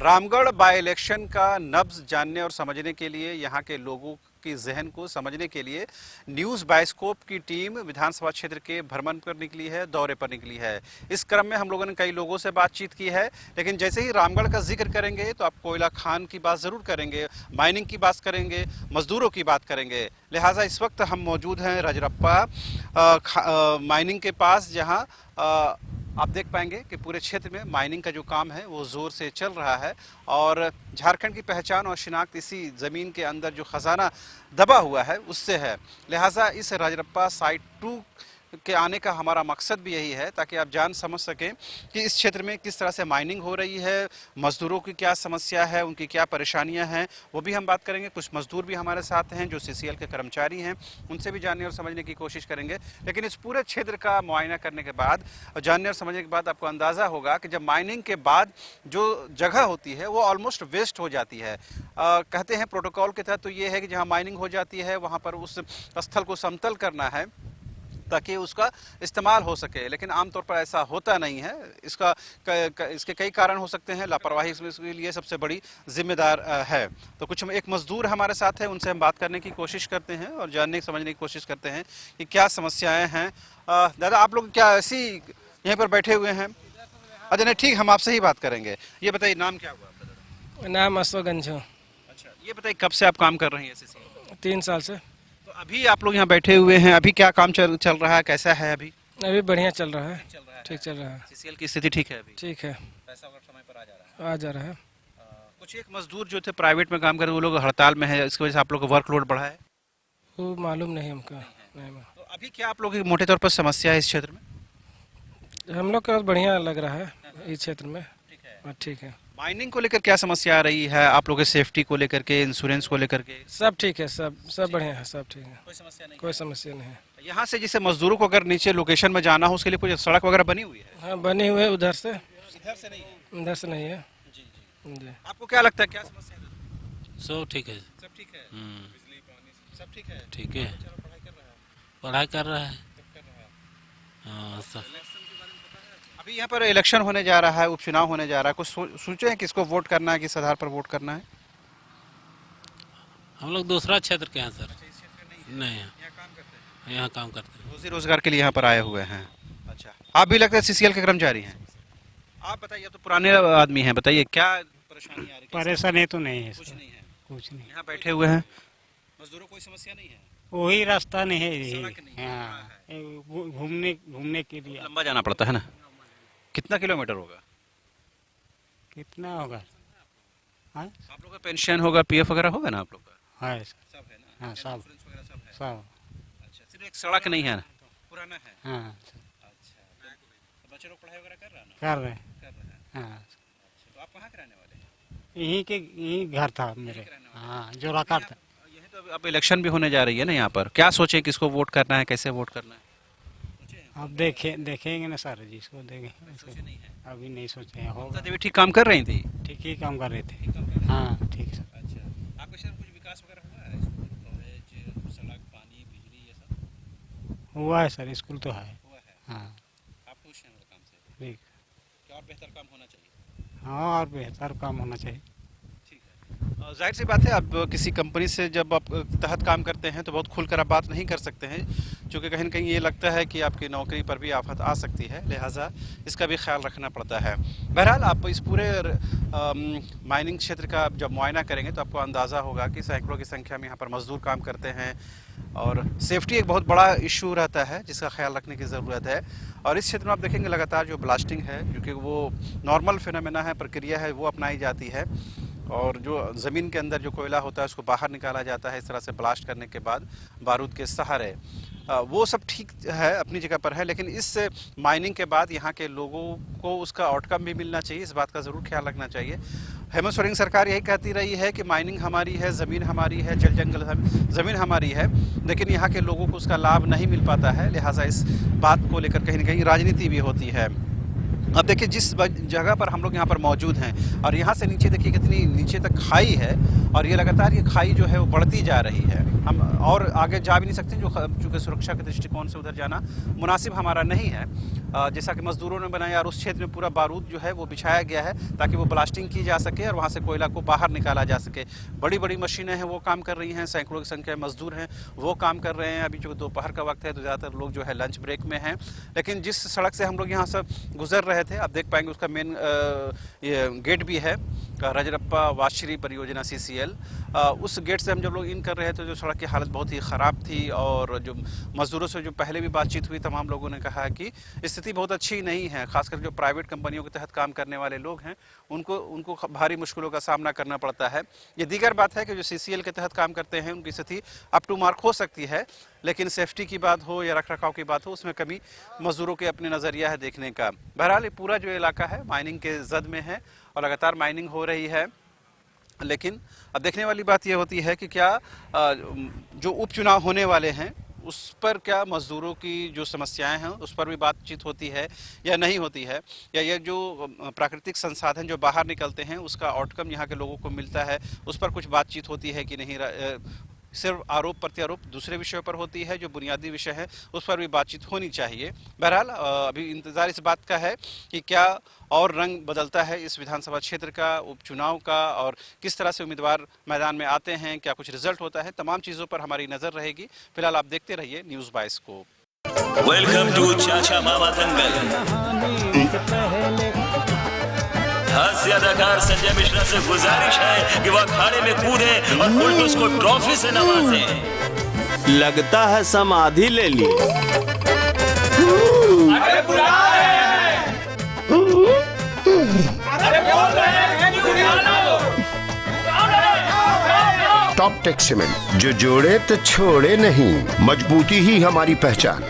Ramgarh by election का नब्ज जानने और समझने के लिए, यहाँ के लोगों की जहन को समझने के लिए न्यूज़ बायोस्कोप की टीम विधानसभा क्षेत्र के भ्रमण पर निकली है, दौरे पर निकली है। इस क्रम में हम लोगों ने कई लोगों से बातचीत की है, लेकिन जैसे ही रामगढ़ का जिक्र करेंगे तो आप कोयला खान की बात ज़रूर करेंगे, माइनिंग की बात करेंगे, मजदूरों की बात करेंगे। लिहाजा इस वक्त हम मौजूद हैं रजरप्पा माइनिंग के पास, जहाँ आप देख पाएंगे कि पूरे क्षेत्र में माइनिंग का जो काम है वो ज़ोर से चल रहा है और झारखंड की पहचान और शिनाख्त इसी ज़मीन के अंदर जो ख़जाना दबा हुआ है उससे है। लिहाजा इस रजरप्पा साइट 2 के आने का हमारा मकसद भी यही है, ताकि आप जान समझ सकें कि इस क्षेत्र में किस तरह से माइनिंग हो रही है, मज़दूरों की क्या समस्या है, उनकी क्या परेशानियां हैं, वो भी हम बात करेंगे। कुछ मज़दूर भी हमारे साथ हैं जो CCL के कर्मचारी हैं, उनसे भी जानने और समझने की कोशिश करेंगे। लेकिन इस पूरे क्षेत्र का मुआयना करने के बाद और जानने और समझने के बाद आपको अंदाज़ा होगा कि जब माइनिंग के बाद जो जगह होती है वो ऑलमोस्ट वेस्ट हो जाती है। कहते हैं प्रोटोकॉल के तहत तो ये है कि जहाँ माइनिंग हो जाती है वहाँ पर उस स्थल को समतल करना है ताकि उसका इस्तेमाल हो सके, लेकिन आमतौर पर ऐसा होता नहीं है। इसके कई कारण हो सकते हैं, लापरवाही इसके लिए सबसे बड़ी जिम्मेदार है। तो कुछ एक मजदूर हमारे साथ है, उनसे हम बात करने की कोशिश करते हैं और जानने समझने की कोशिश करते हैं कि क्या समस्याएं हैं। दादा, आप लोग क्या ऐसी यहीं पर बैठे हुए हैं? अच्छा, नहीं ठीक, हम आपसे ही बात करेंगे। ये बताइए, नाम क्या हुआ आपका? नाम अशोकगंज हो। अच्छा, ये बताइए कब से आप काम कर रहे हैं SCCL? 3 साल से। तो अभी आप लोग यहाँ बैठे हुए हैं, अभी क्या काम चल रहा है, कैसा है अभी? अभी बढ़िया चल रहा है, ठीक चल रहा है। CCL की स्थिति ठीक है अभी? ठीक है, पैसा वगैरह समय पर आ जा रहा है? आ जा रहा है। कुछ एक मजदूर जो थे प्राइवेट में काम कर रहे, वो लोग हड़ताल में है, इसकी वजह से आप लोग का वर्कलोड बढ़ा है? वो मालूम नहीं हमको, नहीं तो अभी क्या आप लोग की मोटे तौर पर समस्या है इस क्षेत्र में? हम लोग का बढ़िया लग रहा है इस क्षेत्र में। ठीक है। हाँ, ठीक है। माइनिंग को लेकर क्या समस्या आ रही है आप लोगों के, सेफ्टी को लेकर के, इंश्योरेंस को लेकर के? सब ठीक है, सब बढ़िया है, सब ठीक है, कोई समस्या नहीं? कोई समस्या नहीं है। यहाँ से जिसे मजदूरों को अगर नीचे लोकेशन में जाना हो उसके लिए कुछ सड़क वगैरह बनी हुई है? हाँ, बने हुए उधर से, इधर से नहीं है? उधर से नहीं है। जी जी। जी, आपको क्या लगता है, क्या समस्या है? सब ठीक है। सब ठीक है? बिजली पानी सब ठीक है? ठीक है, चलो, पढ़ाई कर रहा है? पढ़ाई कर रहा है। कब कर रहा है? हाँ सब। अभी यहाँ पर इलेक्शन होने जा रहा है, उपचुनाव होने जा रहा है, कुछ सोचे हैं किसको वोट करना है, किस आधार पर वोट करना है? हम लोग दूसरा क्षेत्र के हैं सर। नहीं है, यहाँ काम करते हैं, यहाँ काम करते हैं। रोजी रोजगार के लिए यहाँ पर आए हुए हैं। अच्छा, आप भी लगता है CCL के कर्मचारी हैं? आप बताइए, तो पुराने आदमी हैं, बताइए क्या परेशानी आ रही है? परेशानी तो नहीं है कुछ सर, नहीं है, कुछ नहीं। यहाँ बैठे हुए हैं, मजदूरों को कोई समस्या नहीं है? वही रास्ता नहीं है, सड़क नहीं है, हाँ, घूमने के लिए। लंबा जाना पड़ता है ना? कितना किलोमीटर होगा? कितना होगा? हाँ, आप लोग का पेंशन होगा, PF वगैरह होगा ना आप लोग का? है सर, सब है ना? हाँ, सब इंश्योरेंस वगैरह सब है? सब। अच्छा, सिर्फ एक सड़क नहीं है, पुराना है? हाँ, अच्छा, तो बच्चे लोग पढ़ाई वगैरह कर रहा है ना? कर रहे हैं। कर रहे हैं। हाँ, अच्छा, तो आप कहाँ के रहने वाले हैं? यहीं घर था मेरे। हाँ, जोराकार था। यही तो अब इलेक्शन भी होने जा रही है ना यहाँ पर, क्या सोचे किसको वोट करना है, कैसे वोट करना है? सोचे हैं? अब देखेंगे ना सर, जिसको देंगे। सोचे नहीं है? अभी नहीं सोचे हैं, होगा। ममता देवी ठीक काम कर रही थी? ठीक ही काम कर रहे थे। ठीक काम कर रही हाँ, ठीक सर। थी। अच्छा, आपके शहर में कुछ विकास वगैरह हुआ है? स्कूल, कॉलेज, सड़क, पानी, बिजली, ये सब हुआ है सर, स्कूल तो है। हुआ है? हाँ, आप खुश हैं वो काम से? ठीक। क्या और बेहतर काम होना चाहिए? हाँ, और बेहतर काम होना चाहिए। ठीक है। जाहिर सी बात है, आप किसी कंपनी से जब आप तहत काम करते हैं तो बहुत खुलकर आप बात नहीं कर सकते हैं, क्योंकि कहीं न कहीं ये लगता है कि आपकी नौकरी पर भी आफत आ सकती है, लिहाजा इसका भी ख्याल रखना पड़ता है। बहरहाल, आप इस पूरे माइनिंग क्षेत्र का जब मुआयना करेंगे तो आपको अंदाज़ा होगा कि सैकड़ों की संख्या में यहाँ पर मजदूर काम करते हैं और सेफ्टी एक बहुत बड़ा इशू रहता है जिसका ख्याल रखने की ज़रूरत है। और इस क्षेत्र में आप देखेंगे लगातार जो ब्लास्टिंग है, जो कि वो नॉर्मल फिनोमेना है, प्रक्रिया है, वो अपनाई जाती है और जो ज़मीन के अंदर जो कोयला होता है उसको बाहर निकाला जाता है इस तरह से ब्लास्ट करने के बाद बारूद के सहारे। वो सब ठीक है, अपनी जगह पर है, लेकिन इस माइनिंग के बाद यहाँ के लोगों को उसका आउटकम भी मिलना चाहिए, इस बात का ज़रूर ख्याल रखना चाहिए। हेमंत सोरेन सरकार यही कहती रही है कि माइनिंग हमारी है, ज़मीन हमारी है, जल जंगल ज़मीन हमारी है, लेकिन यहाँ के लोगों को उसका लाभ नहीं मिल पाता है, लिहाजा इस बात को लेकर कहीं ना कहीं राजनीति भी होती है। अब देखिए, जिस जगह पर हम लोग यहाँ पर मौजूद हैं और यहाँ से नीचे देखिए कितनी नीचे तक खाई है और ये लगातार ये खाई जो है वो बढ़ती जा रही है। हम और आगे जा भी नहीं सकते, जो चूँकि सुरक्षा के दृष्टिकोण से उधर जाना मुनासिब हमारा नहीं है। जैसा कि मजदूरों ने बनाया, और उस क्षेत्र में पूरा बारूद जो है वो बिछाया गया है ताकि वो ब्लास्टिंग की जा सके और वहाँ से कोयला को बाहर निकाला जा सके। बड़ी बड़ी मशीनें हैं वो काम कर रही हैं, सैकड़ों की संख्या में मजदूर हैं वो काम कर रहे हैं। अभी जो दोपहर का वक्त है तो ज़्यादातर लोग जो है लंच ब्रेक में हैं। लेकिन जिस सड़क से हम लोग यहाँ से गुजर रहे थे, आप देख पाएंगे उसका मेन गेट भी है, रजरप्पा वाश्री परियोजना CCL। उस गेट से हम जब लोग इन कर रहे थे, जो सड़क की हालत बहुत ही ख़राब थी, और जो मज़दूरों से जो पहले भी बातचीत हुई, तमाम लोगों ने कहा कि स्थिति बहुत अच्छी नहीं है। खासकर जो प्राइवेट कंपनियों के तहत काम करने वाले लोग हैं उनको भारी मुश्किलों का सामना करना पड़ता है। ये दीगर बात है कि जो CCL के तहत काम करते हैं उनकी स्थिति अप टू मार्क हो सकती है, लेकिन सेफ्टी की बात हो या रखरखाव की बात हो, उसमें कभी मज़दूरों के अपने नज़रिया है देखने का। बहरहाल ये पूरा जो इलाका है माइनिंग के जद में है और लगातार माइनिंग हो रही है। लेकिन अब देखने वाली बात यह होती है कि क्या जो उपचुनाव होने वाले हैं उस पर क्या मज़दूरों की जो समस्याएं हैं उस पर भी बातचीत होती है या नहीं होती है, या ये जो प्राकृतिक संसाधन जो बाहर निकलते हैं उसका आउटकम यहाँ के लोगों को मिलता है, उस पर कुछ बातचीत होती है कि नहीं। सिर्फ आरोप प्रत्यारोप दूसरे विषयों पर होती है, जो बुनियादी विषय है उस पर भी बातचीत होनी चाहिए। बहरहाल अभी इंतज़ार इस बात का है कि क्या और रंग बदलता है इस विधानसभा क्षेत्र का उपचुनाव का, और किस तरह से उम्मीदवार मैदान में आते हैं, क्या कुछ रिजल्ट होता है, तमाम चीज़ों पर हमारी नज़र रहेगी। फिलहाल आप देखते रहिए न्यूज़ बाइस्कोप। वेलकम टू चाचा मामा दंगल। हास्य अदाकार संजय मिश्रा से गुजारिश है कि वह अखाड़े में कूदे और फुलटूस को ट्रॉफी से नवाजे। लगता है समाधि ले ली। अरे बुला रहे हैं। अरे बोल रहे हैं कि बुला लो। टॉप टेक सीमेंट, जो जोड़े तो छोड़े नहीं, मजबूती ही हमारी पहचान।